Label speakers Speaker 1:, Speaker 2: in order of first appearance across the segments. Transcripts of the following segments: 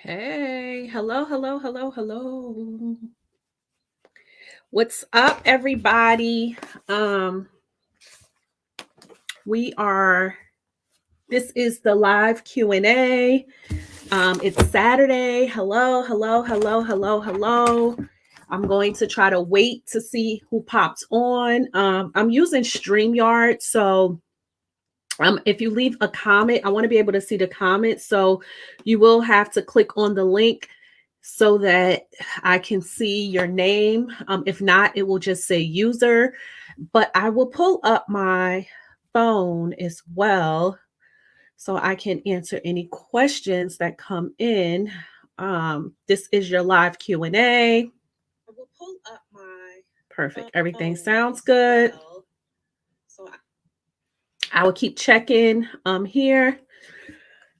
Speaker 1: Hey, hello, hello, hello, hello. What's up, everybody? Um, we are. This is the live Q&A. It's Saturday. Hello, hello, hello, hello, hello. I'm going to try to wait to see who pops on. I'm using StreamYard, so if you leave a comment, I want to be able to see the comments. So you will have to click on the link so that I can see your name. If not, it will just say user. But I will pull up my phone as well so I can answer any questions that come in. This is your live Q&A. I will pull up my perfect. Everything sounds good. So I will keep checking here.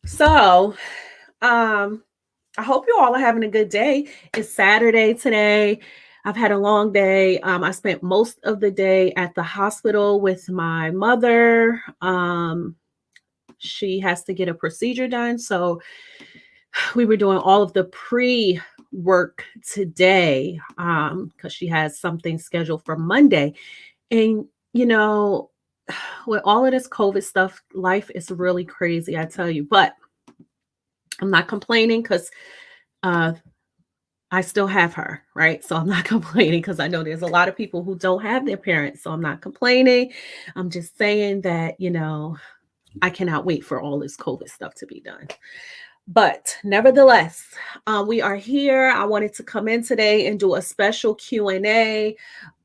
Speaker 1: So I hope you all are having a good day. It's Saturday today. I've had a long day. I spent most of the day at the hospital with my mother. She has to get a procedure done. So we were doing all of the pre-work today because she has something scheduled for Monday. And, you know, with all of this COVID stuff, life is really crazy, I tell you. But I'm not complaining because uh, I still have her, right? So I'm not complaining because I know there's a lot of people who don't have their parents. So I'm not complaining. I'm just saying that, I cannot wait for all this COVID stuff to be done. But nevertheless, we are here. I wanted to come in today and do a special Q&A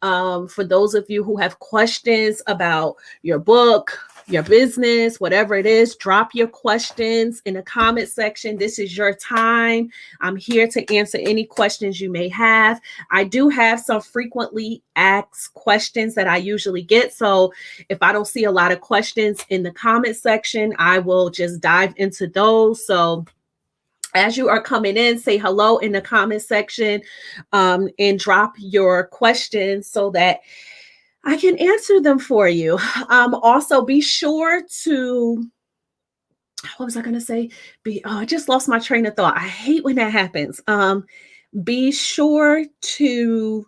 Speaker 1: for those of you who have questions about your book, your business, whatever it is. Drop your questions in the comment section. This is your time. I'm here to answer any questions you may have. I do have some frequently asked questions that I usually get. So if I don't see a lot of questions in the comment section, I will just dive into those. So as you are coming in, say hello in the comment section and drop your questions so that I can answer them for you. Also, be sure to, what was I going to say? I just lost my train of thought. I hate when that happens. Be sure to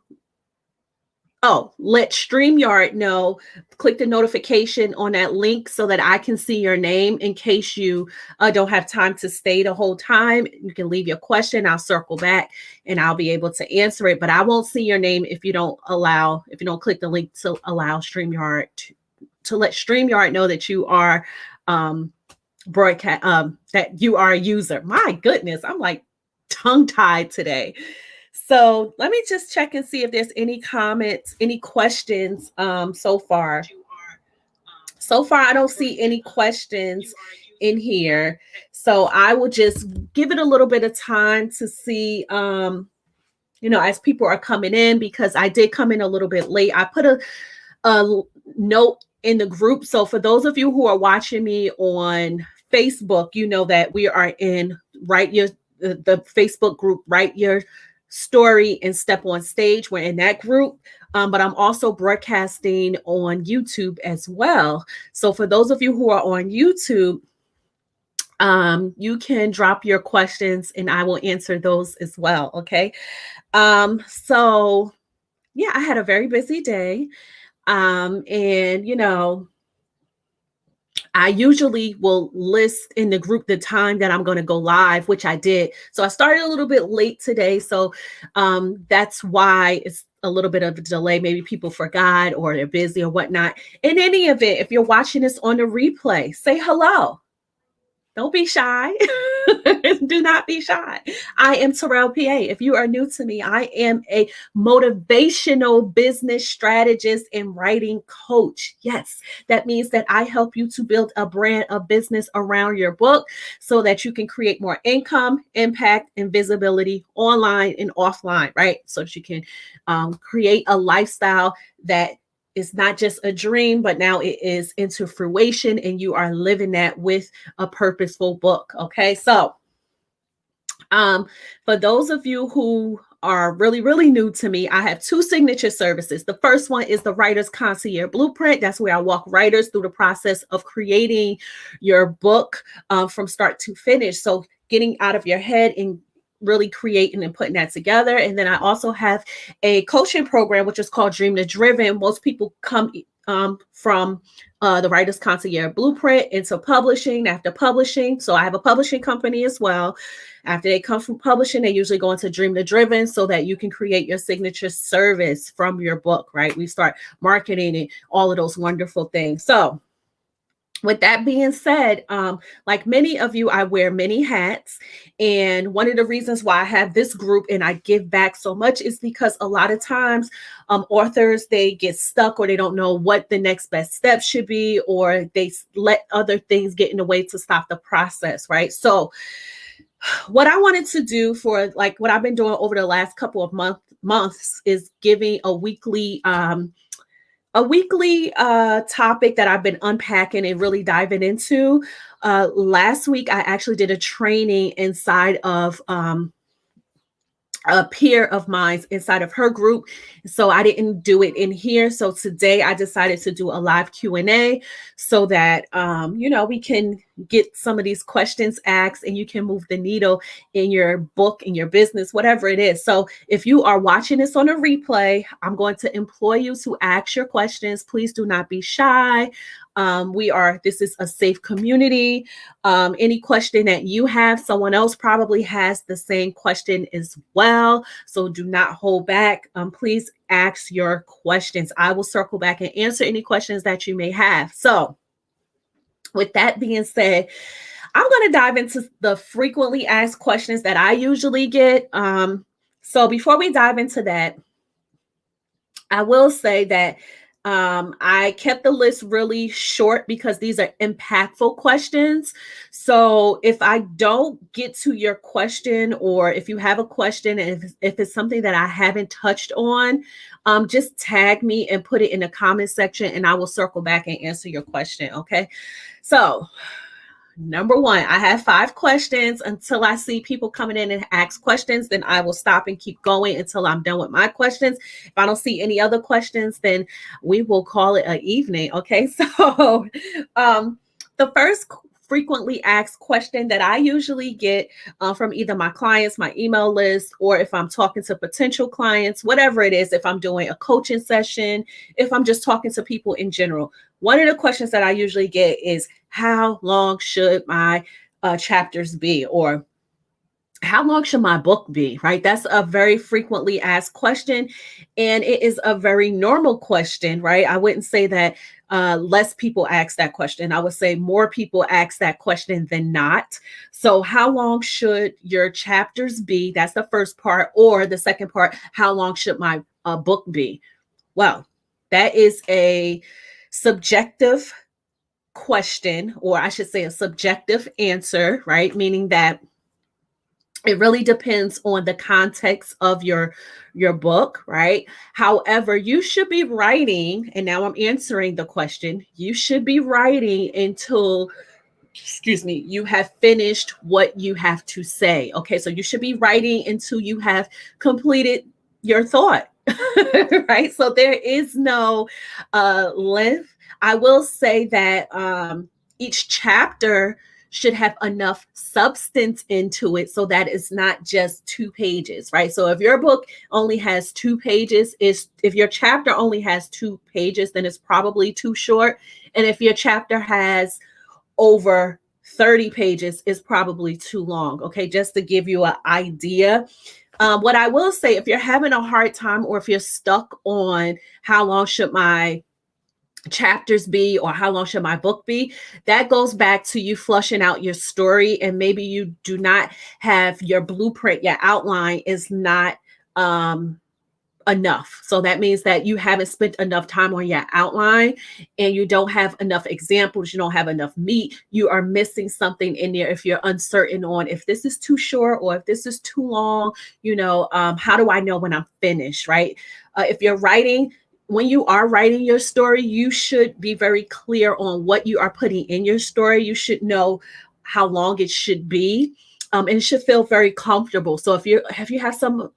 Speaker 1: let StreamYard know. Click the notification on that link so that I can see your name in case you don't have time to stay the whole time. You can leave your question. I'll circle back and I'll be able to answer it. But I won't see your name if you don't click the link to allow StreamYard to let StreamYard know that you are broadcast, that you are a user. My goodness, I'm like tongue-tied today. So let me just check and see if there's any comments, any questions so far. So far, I don't see any questions in here. So I will just give it a little bit of time to see, as people are coming in, because I did come in a little bit late. I put a note in the group. So for those of you who are watching me on Facebook, you know that we are in the Facebook group, Write Your Story and Step on Stage. We're in that group, but I'm also broadcasting on YouTube as well. So for those of you who are on YouTube, you can drop your questions and I will answer those as well. Okay. So yeah, I had a very busy day. And I usually will list in the group the time that I'm going to go live, which I did. So I started a little bit late today. So that's why it's a little bit of a delay. Maybe people forgot or they're busy or whatnot. In any event, if you're watching this on the replay, say hello. Don't be shy. Do not be shy. I am Terrell PA. If you are new to me, I am a motivational business strategist and writing coach. Yes, that means that I help you to build a brand of business around your book so that you can create more income, impact, and visibility online and offline, right? So that you can create a lifestyle that is not just a dream, but now it is into fruition and you are living that with a purposeful book. Okay. So, for those of you who are really, really new to me, I have two signature services. The first one is the Writer's Concierge Blueprint. That's where I walk writers through the process of creating your book from start to finish. So getting out of your head and really creating and putting that together. And then I also have a coaching program, which is called Dream to Driven. Most people come from the Writer's Concierge Blueprint into publishing after publishing. So I have a publishing company as well. After they come from publishing, they usually go into Dream to Driven so that you can create your signature service from your book, right? We start marketing and all of those wonderful things. So with that being said, like many of you, I wear many hats. And one of the reasons why I have this group and I give back so much is because a lot of times authors, they get stuck or they don't know what the next best step should be, or they let other things get in the way to stop the process, right? So what I wanted to do for like what I've been doing over the last couple of months is giving a weekly topic that I've been unpacking and really diving into. Last week, I actually did a training inside of a peer of mine inside of her group. So I didn't do it in here. So today I decided to do a live Q&A so that, we can get some of these questions asked and you can move the needle in your book, in your business, whatever it is. So if you are watching this on a replay, I'm going to implore you to ask your questions. Please do not be shy. This is a safe community. Any question that you have, someone else probably has the same question as well. So do not hold back. Please ask your questions. I will circle back and answer any questions that you may have. So with that being said, I'm going to dive into the frequently asked questions that I usually get. So before we dive into that, I will say that I kept the list really short because these are impactful questions. So if I don't get to your question, or if you have a question, and if it's something that I haven't touched on, just tag me and put it in the comment section and I will circle back and answer your question. Okay. So number one, I have 5 questions. Until I see people coming in and ask questions, then I will stop and keep going until I'm done with my questions. If I don't see any other questions, then we will call it an evening. Okay. So the first frequently asked question that I usually get from either my clients, my email list, or if I'm talking to potential clients, whatever it is, if I'm doing a coaching session, if I'm just talking to people in general, one of the questions that I usually get is, how long should my chapters be? Or how long should my book be? Right? That's a very frequently asked question. And it is a very normal question, right? I wouldn't say that less people ask that question. I would say more people ask that question than not. So how long should your chapters be? That's the first part. Or the second part, how long should my book be? Well, that is a subjective question, or I should say a subjective answer, right? Meaning that it really depends on the context of your book, right? However, you should be writing, and now I'm answering the question, you should be writing until, you have finished what you have to say. Okay, so you should be writing until you have completed your thought, right? So there is no length. I will say that each chapter should have enough substance into it so that it's not just 2 pages, right? So if your book only has 2 pages, if your chapter only has 2 pages, then it's probably too short. And if your chapter has over 30 pages, it's probably too long. Okay, just to give you an idea. What I will say, if you're having a hard time, or if you're stuck on how long should my chapters be, or how long should my book be, that goes back to you flushing out your story, and maybe you do not have your blueprint, your outline is not enough. So that means that you haven't spent enough time on your outline, and you don't have enough examples, you don't have enough meat, you are missing something in there if you're uncertain on if this is too short or if this is too long. How do I know when I'm finished, right? If you're writing, when you are writing your story, you should be very clear on what you are putting in your story. You should know how long it should be. And it should feel very comfortable. So if you have some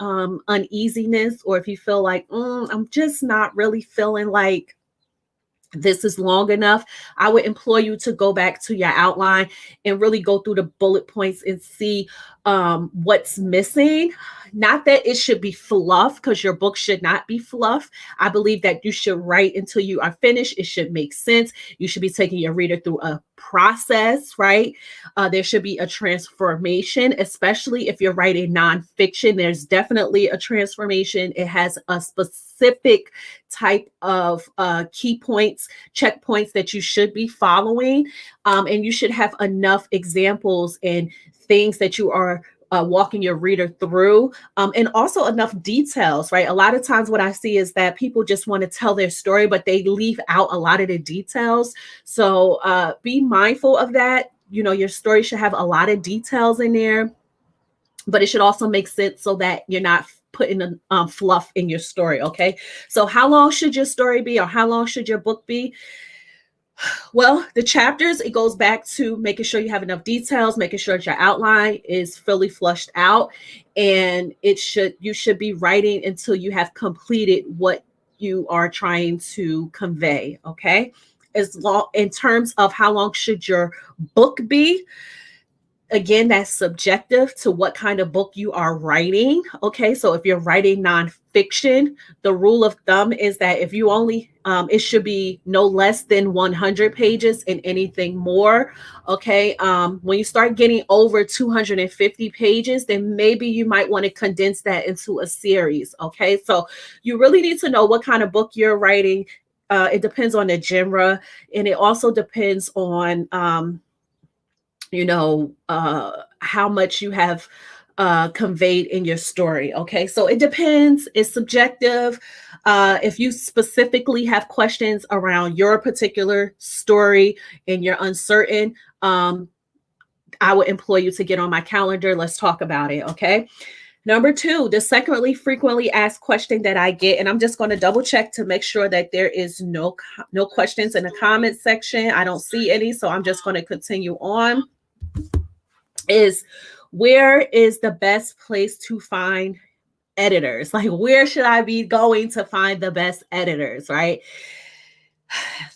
Speaker 1: uneasiness, or if you feel like I'm just not really feeling like this is long enough. I would implore you to go back to your outline and really go through the bullet points and see what's missing. Not that it should be fluff, because your book should not be fluff. I believe that you should write until you are finished. It should make sense. You should be taking your reader through a process, right? There should be a transformation, especially if you're writing nonfiction. There's definitely a transformation. It has a specific type of key points, checkpoints that you should be following. And you should have enough examples and things that you are walking your reader through, and also enough details, right? A lot of times what I see is that people just want to tell their story, but they leave out a lot of the details. So be mindful of that. You know, your story should have a lot of details in there, but it should also make sense so that you're not putting fluff in your story. Okay. So how long should your story be, or how long should your book be? Well, the chapters, it goes back to making sure you have enough details, making sure that your outline is fully flushed out, and you should be writing until you have completed what you are trying to convey. Okay. As long in terms of how long should your book be, again, that's subjective to what kind of book you are writing. Okay, so if you're writing nonfiction, the rule of thumb is that if you only, it should be no less than 100 pages, and anything more. Okay, when you start getting over 250 pages, then maybe you might want to condense that into a series. Okay, so you really need to know what kind of book you're writing. It depends on the genre, and it also depends on, how much you have conveyed in your story. Okay, so it depends, it's subjective. If you specifically have questions around your particular story and you're uncertain, I would implore you to get on my calendar. Let's talk about it. Okay. Number two, the secondly frequently asked question that I get, and I'm just going to double check to make sure that there is no questions in the comment section. I don't see any, so I'm just going to continue on. Is, where is the best place to find editors? Like, where should I be going to find the best editors, right?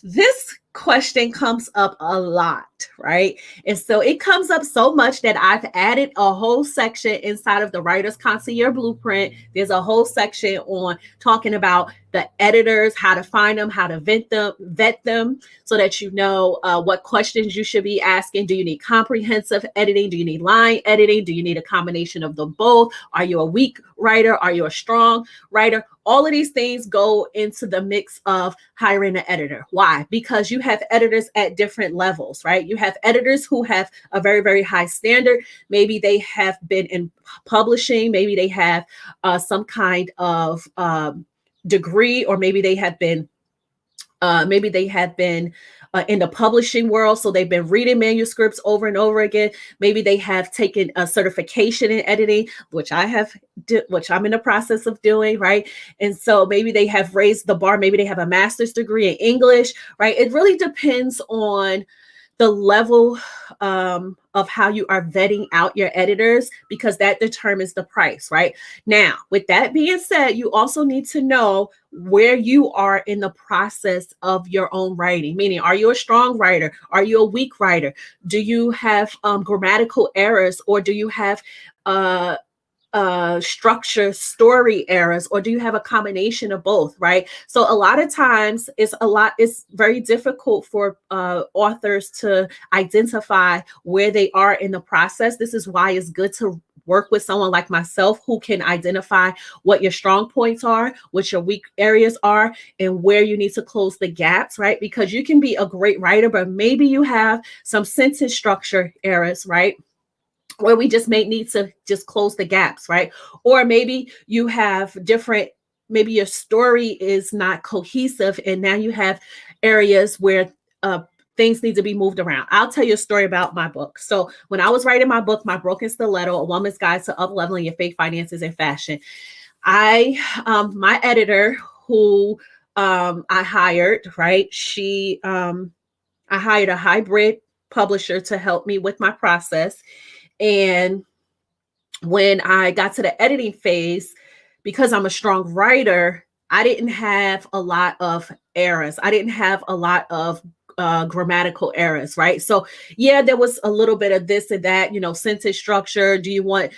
Speaker 1: This question comes up a lot, right? And so it comes up so much that I've added a whole section inside of the Writer's Concierge Blueprint. There's a whole section on talking about the editors, how to find them, how to vet them, so that you know what questions you should be asking. Do you need comprehensive editing? Do you need line editing? Do you need a combination of them both? Are you a weak writer? Are you a strong writer? All of these things go into the mix of hiring an editor. Why? Because you have editors at different levels, right? You have editors who have a very, very high standard. Maybe they have been in publishing. Maybe they have some kind of degree, or maybe they have been in the publishing world, so they've been reading manuscripts over and over again. Maybe they have taken a certification in editing, which which I'm in the process of doing, right? And so maybe they have raised the bar. Maybe they have a master's degree in English, right? It really depends on the level of how you are vetting out your editors, because that determines the price, right? Now, with that being said, you also need to know where you are in the process of your own writing. Meaning, are you a strong writer? Are you a weak writer? Do you have grammatical errors, or do you have structure story errors, or do you have a combination of both, right? So a lot of times it's very difficult for authors to identify where they are in the process. This is why it's good to work with someone like myself, who can identify what your strong points are, what your weak areas are, and where you need to close the gaps, right? Because you can be a great writer, but maybe you have some sentence structure errors, right? Where we just may need to just close the gaps, right? Or maybe you have maybe your story is not cohesive, and now you have areas where things need to be moved around. I'll tell you a story about my book. So when I was writing my book, My Broken Stiletto, A Woman's Guide to Up-Leveling Your Fake Finances and Fashion, my editor, who I hired, right? I hired a hybrid publisher to help me with my process. And when I got to the editing phase, because I'm a strong writer, I didn't have a lot of errors. I didn't have a lot of grammatical errors, right? So yeah, there was a little bit of this and that, sentence structure. Do you want,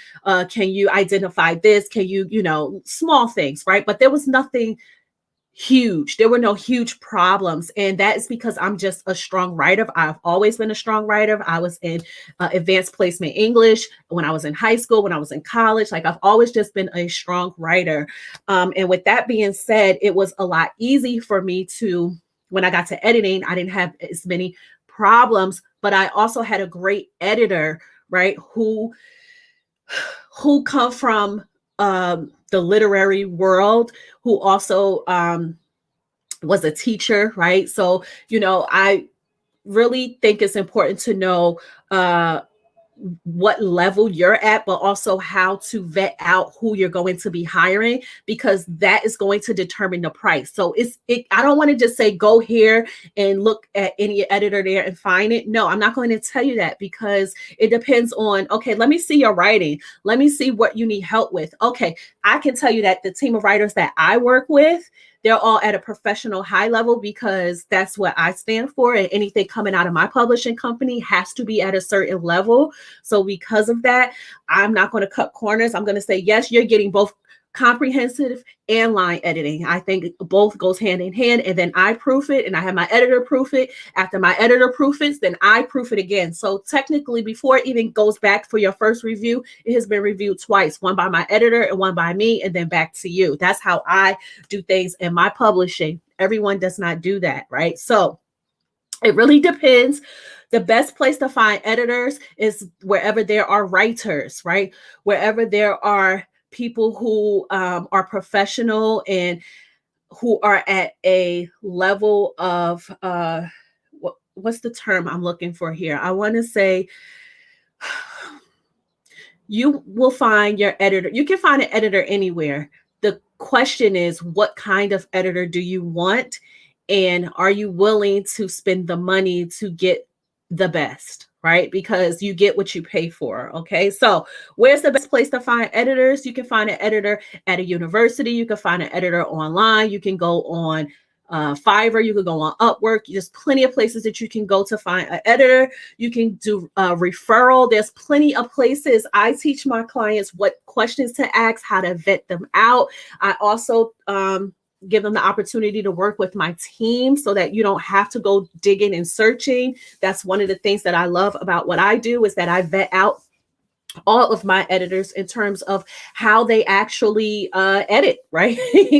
Speaker 1: can you identify this? Can you, small things, right? But there was nothing huge. There were no huge problems. And that is because I'm just a strong writer. I've always been a strong writer. I was in advanced placement English when I was in high school, when I was in college. Like, I've always just been a strong writer. And with that being said, it was a lot easy for me to, when I got to editing, I didn't have as many problems, but I also had a great editor, right? Who come from the literary world, who also was a teacher, right? So, I really think it's important to know what level you're at, but also how to vet out who you're going to be hiring, because that is going to determine the price. So I don't want to just say go here and look at any editor there and find it. No, I'm not going to tell you that, because it depends on, okay, let me see your writing. Let me see what you need help with. Okay, I can tell you that the team of writers that I work with, they're all at a professional high level, because that's what I stand for. And anything coming out of my publishing company has to be at a certain level. So because of that, I'm not going to cut corners. I'm going to say, yes, you're getting both comprehensive and line editing. I think both goes hand in hand. And then I proof it, and I have my editor proof it. After my editor proof it, then I proof it again. So technically, before it even goes back for your first review, it has been reviewed twice, one by my editor and one by me, and then back to you. That's how I do things in my publishing. Everyone does not do that, right? So it really depends. The best place to find editors is wherever there are writers, right? Wherever there are people who are professional and who are at a level of what's the term I'm looking for here? I want to say you will find your editor. You can find an editor anywhere. The question is, what kind of editor do you want? And are you willing to spend the money to get the best, right? Because you get what you pay for. Okay. So where's the best place to find editors? You can find an editor at a university. You can find an editor online. You can go on Fiverr. You can go on Upwork. There's plenty of places that you can go to find an editor. You can do referral. There's plenty of places. I teach my clients what questions to ask, how to vet them out. I also give them the opportunity to work with my team so that you don't have to go digging and searching. That's one of the things that I love about what I do, is that I vet out all of my editors in terms of how they actually edit, right?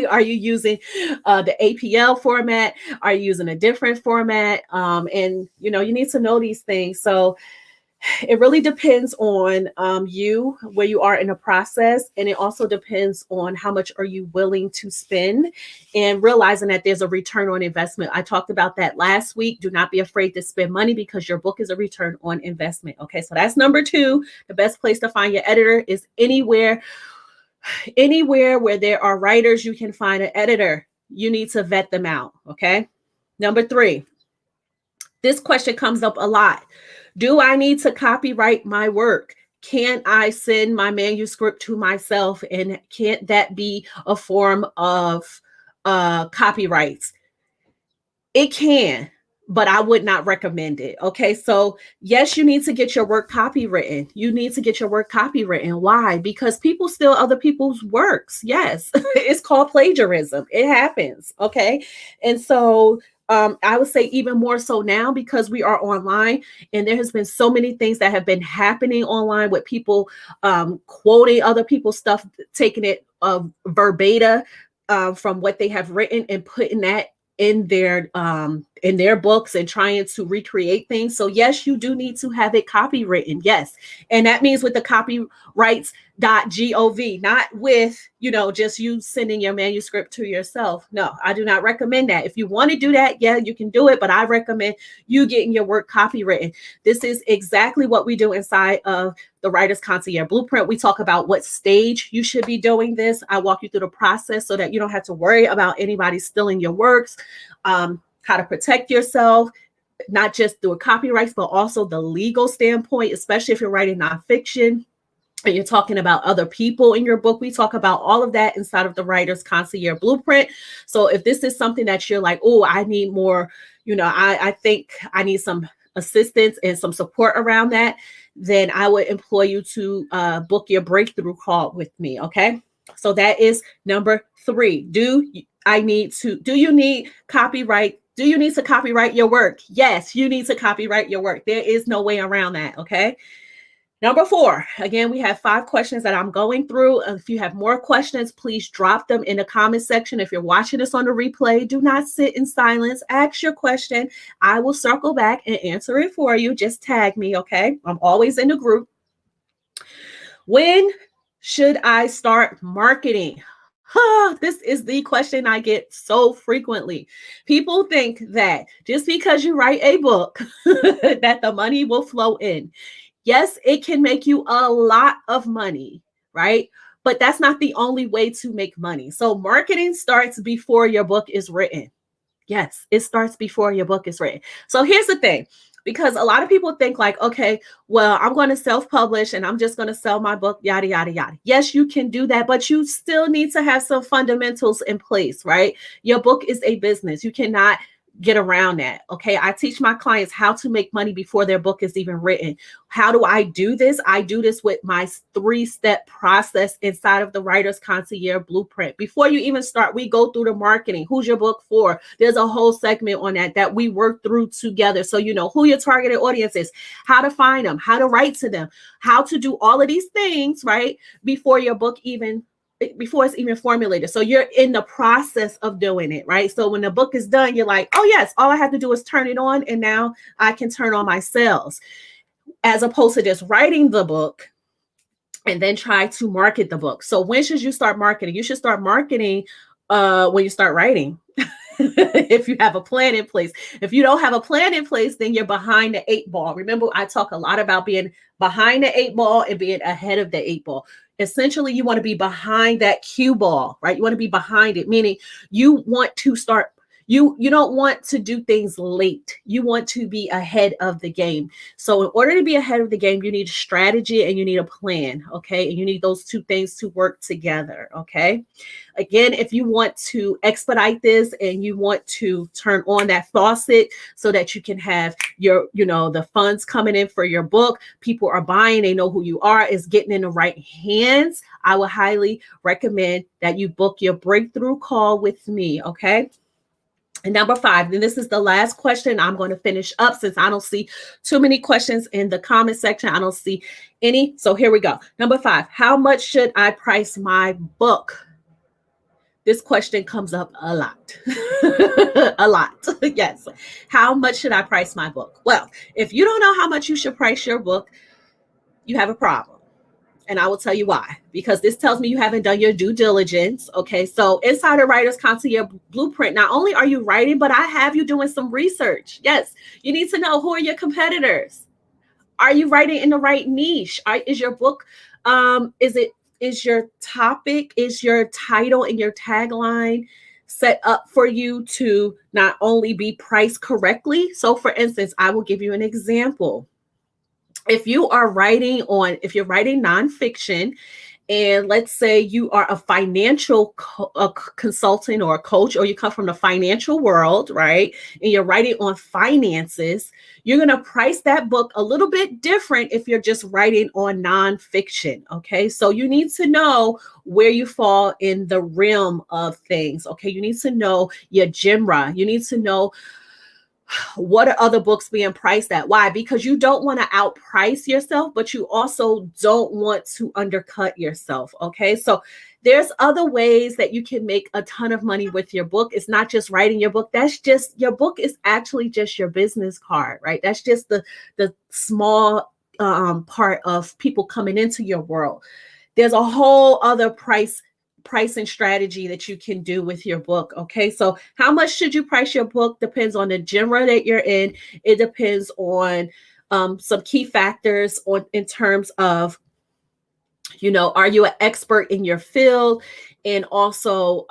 Speaker 1: Are you using the APL format? Are you using a different format? And you need to know these things. So it really depends on you, where you are in the process. And it also depends on how much are you willing to spend, and realizing that there's a return on investment. I talked about that last week. Do not be afraid to spend money, because your book is a return on investment. Okay, so that's number 2. The best place to find your editor is anywhere where there are writers. You can find an editor. You need to vet them out. Okay. Number 3, this question comes up a lot. Do I need to copyright my work? Can I send my manuscript to myself? And can't that be a form of copyrights? It can, but I would not recommend it. Okay. So yes, you need to get your work copywritten. You need to get your work copywritten. Why? Because people steal other people's works. Yes. It's called plagiarism. It happens. Okay. And so I would say even more so now, because we are online, and there has been so many things that have been happening online with people quoting other people's stuff, taking it verbatim from what they have written and putting that in their books and trying to recreate things. So yes, you do need to have it copywritten. Yes. And that means with the copyrights.gov, not with, just you sending your manuscript to yourself. No, I do not recommend that. If you want to do that, yeah, you can do it, but I recommend you getting your work copywritten. This is exactly what we do inside of the Writer's Concierge Blueprint. We talk about what stage you should be doing this. I walk you through the process so that you don't have to worry about anybody stealing your works, how to protect yourself, not just through copyrights, but also the legal standpoint, especially if you're writing nonfiction. and you're talking about other people in your book. We talk about all of that inside of the Writer's Concierge Blueprint. So if this is something that you're like, oh, I need more, I think I need some assistance and some support around that, then I would implore you to book your breakthrough call with me. Okay. So that is number 3. Do you need copyright? Do you need to copyright your work? Yes, you need to copyright your work. There is no way around that. Okay. Number 4, again, we have 5 questions that I'm going through. If you have more questions, please drop them in the comment section. If you're watching this on the replay, do not sit in silence. Ask your question. I will circle back and answer it for you. Just tag me, okay? I'm always in the group. When should I start marketing? This is the question I get so frequently. People think that just because you write a book, that the money will flow in. Yes, it can make you a lot of money, right? But that's not the only way to make money. So marketing starts before your book is written. Yes, it starts before your book is written. So here's the thing, because a lot of people think like, okay, well, I'm going to self-publish and I'm just going to sell my book, yada, yada, yada. Yes, you can do that, but you still need to have some fundamentals in place, right? Your book is a business. You cannot get around that. Okay. I teach my clients how to make money before their book is even written. How do I do this? I do this with my 3-step process inside of the Writer's Concierge Blueprint. Before you even start, we go through the marketing. Who's your book for? There's a whole segment on that we work through together. So you know who your targeted audience is, how to find them, how to write to them, how to do all of these things, right? Before it's even formulated. So you're in the process of doing it, right? So when the book is done, you're like, oh yes, all I have to do is turn it on and now I can turn on my sales, as opposed to just writing the book and then try to market the book. So when should you start marketing? You should start marketing when you start writing. If you have a plan in place. If you don't have a plan in place, then you're behind the 8 ball. Remember, I talk a lot about being behind the 8 ball and being ahead of the 8 ball. Essentially, you want to be behind that cue ball, right? You want to be behind it, meaning you want to start. You don't want to do things late. You want to be ahead of the game. So in order to be ahead of the game, you need a strategy and you need a plan, okay? And you need those 2 things to work together, okay? Again, if you want to expedite this and you want to turn on that faucet so that you can have the funds coming in for your book, people are buying, they know who you are, is getting in the right hands, I would highly recommend that you book your breakthrough call with me, okay? And number 5, then this is the last question I'm going to finish up since I don't see too many questions in the comment section. I don't see any. So here we go. Number 5, how much should I price my book? This question comes up a lot. A lot. Yes. How much should I price my book? Well, if you don't know how much you should price your book, you have a problem. And I will tell you why, because this tells me you haven't done your due diligence. Okay. So inside the Writer's Concierge Blueprint, not only are you writing, but I have you doing some research. Yes. You need to know, who are your competitors? Are you writing in the right niche? Is your book, is your topic, is your title and your tagline set up for you to not only be priced correctly? So for instance, I will give you an example. If you're writing nonfiction, and let's say you are a financial consultant or a coach, or you come from the financial world, right? And you're writing on finances, you're going to price that book a little bit different if you're just writing on nonfiction. Okay. So you need to know where you fall in the realm of things. Okay. You need to know your genre. You need to know what are other books being priced at? Why? Because you don't want to outprice yourself, but you also don't want to undercut yourself. Okay. So there's other ways that you can make a ton of money with your book. It's not just writing your book. That's just, your book is actually just your business card, right? That's just the small part of people coming into your world. There's a whole other pricing strategy that you can do with your book. Okay. So how much should you price your book? Depends on the genre that you're in. It depends on some key factors in terms of, are you an expert in your field? And also,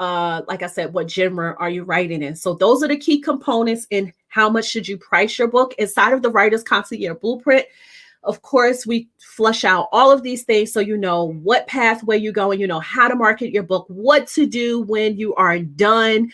Speaker 1: like I said, what genre are you writing in? So those are the key components in how much should you price your book inside of the Writer's Concierge Blueprint. Of course, we flush out all of these things so you know what pathway you're going, you know how to market your book, what to do when you are done,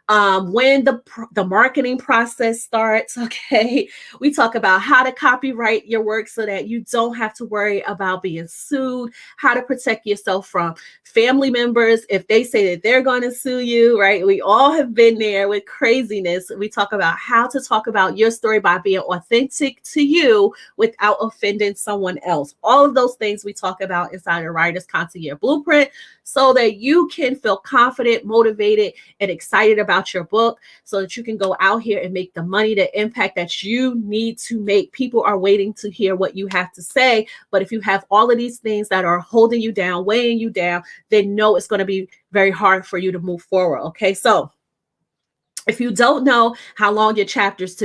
Speaker 1: when the marketing process starts. Okay, we talk about how to copyright your work so that you don't have to worry about being sued, how to protect yourself from family members if they say that they're going to sue you, right? We all have been there with craziness. We talk about how to talk about your story by being authentic to you without offending someone else. All of those things we talk about inside a Writer's Concierge Blueprint so that you can feel confident, motivated, and excited about your book so that you can go out here and make the money, the impact that you need to make. People are waiting to hear what you have to say. But if you have all of these things that are holding you down, weighing you down, then no, it's going to be very hard for you to move forward. Okay, so if you don't know how long your chapters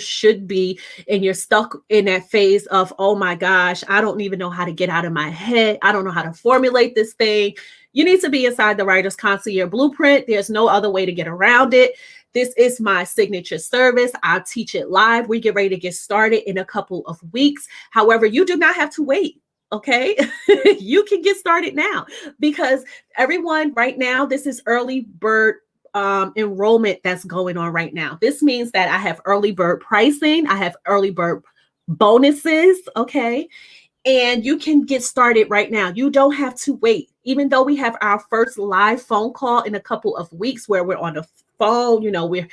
Speaker 1: should be, and you're stuck in that phase of, oh my gosh, I don't even know how to get out of my head, I don't know how to formulate this thing, you need to be inside the Writer's Concierge Blueprint. There's no other way to get around it. This is my signature service. I teach it live. We get ready to get started in a couple of weeks. However, you do not have to wait. Okay, you can get started now because everyone right now, this is early bird enrollment that's going on right now. This means that I have early bird pricing, I have early bird bonuses, okay? And you can get started right now. You don't have to wait. Even though we have our first live phone call in a couple of weeks where we're on the phone, we're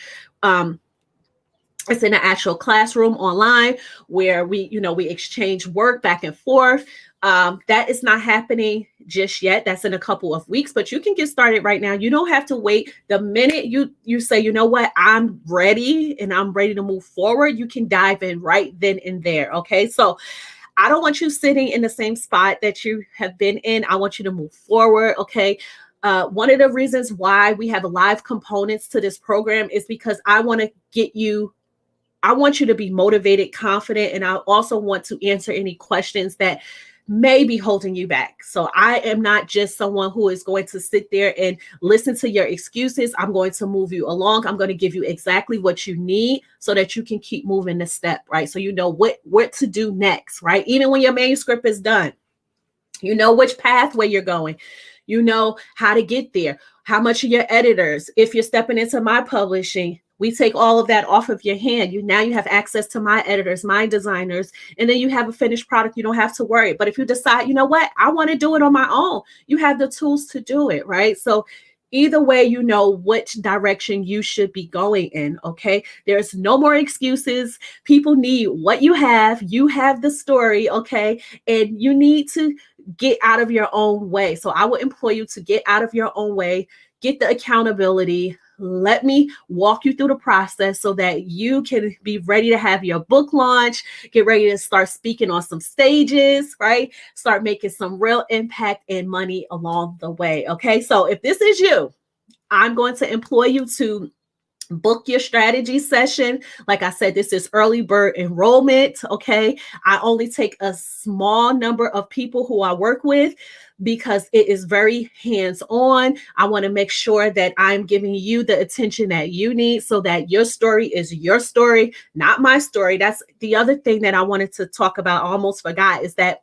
Speaker 1: it's in an actual classroom online where we exchange work back and forth. That is not happening just yet. That's in a couple of weeks, but you can get started right now. You don't have to wait. The minute you say, you know what, I'm ready and I'm ready to move forward, you can dive in right then and there. Okay, so I don't want you sitting in the same spot that you have been in. I want you to move forward. Okay. One of the reasons why we have live components to this program is because I want you to be motivated, confident, and I also want to answer any questions that may be holding you back. So I am not just someone who is going to sit there and listen to your excuses. I'm going to move you along. I'm going to give you exactly what you need so that you can keep moving the step, right? So you know what to do next, right? Even when your manuscript is done, you know which pathway you're going. You know how to get there. How much of your editors, if you're stepping into my publishing, we take all of that off of your hand. Now you have access to my editors, my designers, and then you have a finished product. You don't have to worry. But if you decide, you know what, I want to do it on my own, you have the tools to do it, right? So either way, you know which direction you should be going in, okay? There's no more excuses. People need what you have. You have the story, okay? And you need to get out of your own way. So I would implore you to get out of your own way, get the accountability. Let me walk you through the process so that you can be ready to have your book launch, get ready to start speaking on some stages, right? Start making some real impact and money along the way. Okay. So if this is you, I'm going to employ you to book your strategy session. Like I said, this is early bird enrollment. Okay. I only take a small number of people who I work with because it is very hands-on. I want to make sure that I'm giving you the attention that you need so that your story is your story, not my story. That's the other thing that I wanted to talk about, I almost forgot, is that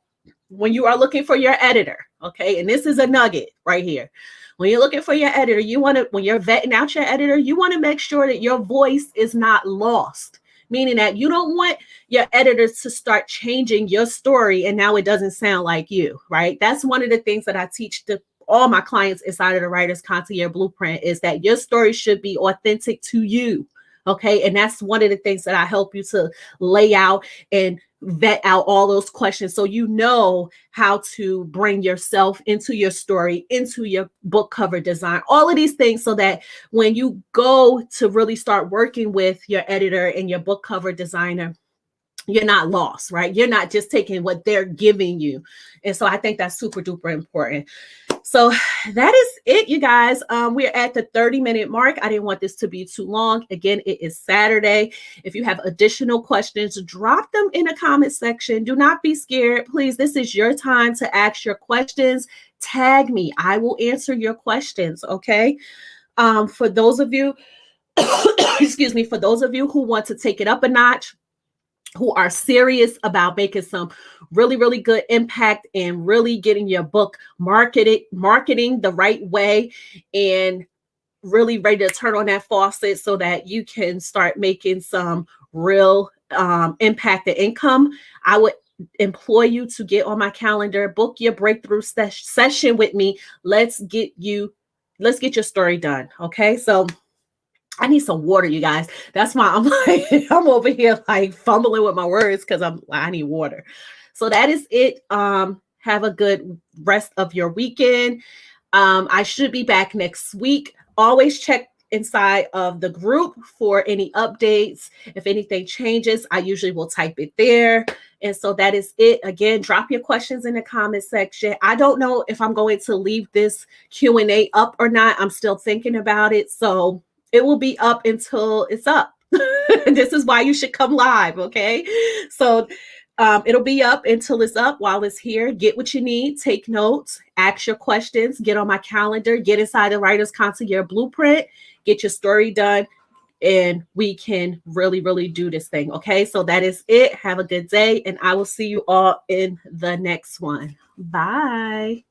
Speaker 1: when you are looking for your editor, okay, and this is a nugget right here. When you're looking for your editor, when you're vetting out your editor, you want to make sure that your voice is not lost, meaning that you don't want your editors to start changing your story and now it doesn't sound like you, right? That's one of the things that I teach all my clients inside of the Writer's Concierge Blueprint is that your story should be authentic to you, okay? And that's one of the things that I help you to lay out and vet out all those questions so you know how to bring yourself into your story, into your book cover design, all of these things so that when you go to really start working with your editor and your book cover designer, you're not lost, right? You're not just taking what they're giving you. And so I think that's super duper important. So that is it, you guys. We're at the 30-minute mark. I didn't want this to be too long. Again, it is Saturday. If you have additional questions, drop them in the comment section. Do not be scared. Please, this is your time to ask your questions. Tag me. I will answer your questions, okay? For those of you, excuse me, for those of you who want to take it up a notch, who are serious about making some really, really good impact and really getting your book marketing the right way, and really ready to turn on that faucet so that you can start making some real impact and income. I would employ you to get on my calendar, book your breakthrough session with me. Let's get your story done. Okay. So I need some water, you guys. That's why I'm like, I'm over here like fumbling with my words because I need water. So that is it. Have a good rest of your weekend. I should be back next week. Always check inside of the group for any updates. If anything changes, I usually will type it there. And so that is it. Again, drop your questions in the comment section. I don't know if I'm going to leave this Q&A up or not. I'm still thinking about it. So it will be up until it's up. This is why you should come live. Okay. So it'll be up until it's up. While it's here, get what you need, take notes, ask your questions, get on my calendar, get inside the Writer's Concierge Blueprint, get your story done, and we can really, really do this thing. Okay, so that is it. Have a good day, and I will see you all in the next one. Bye.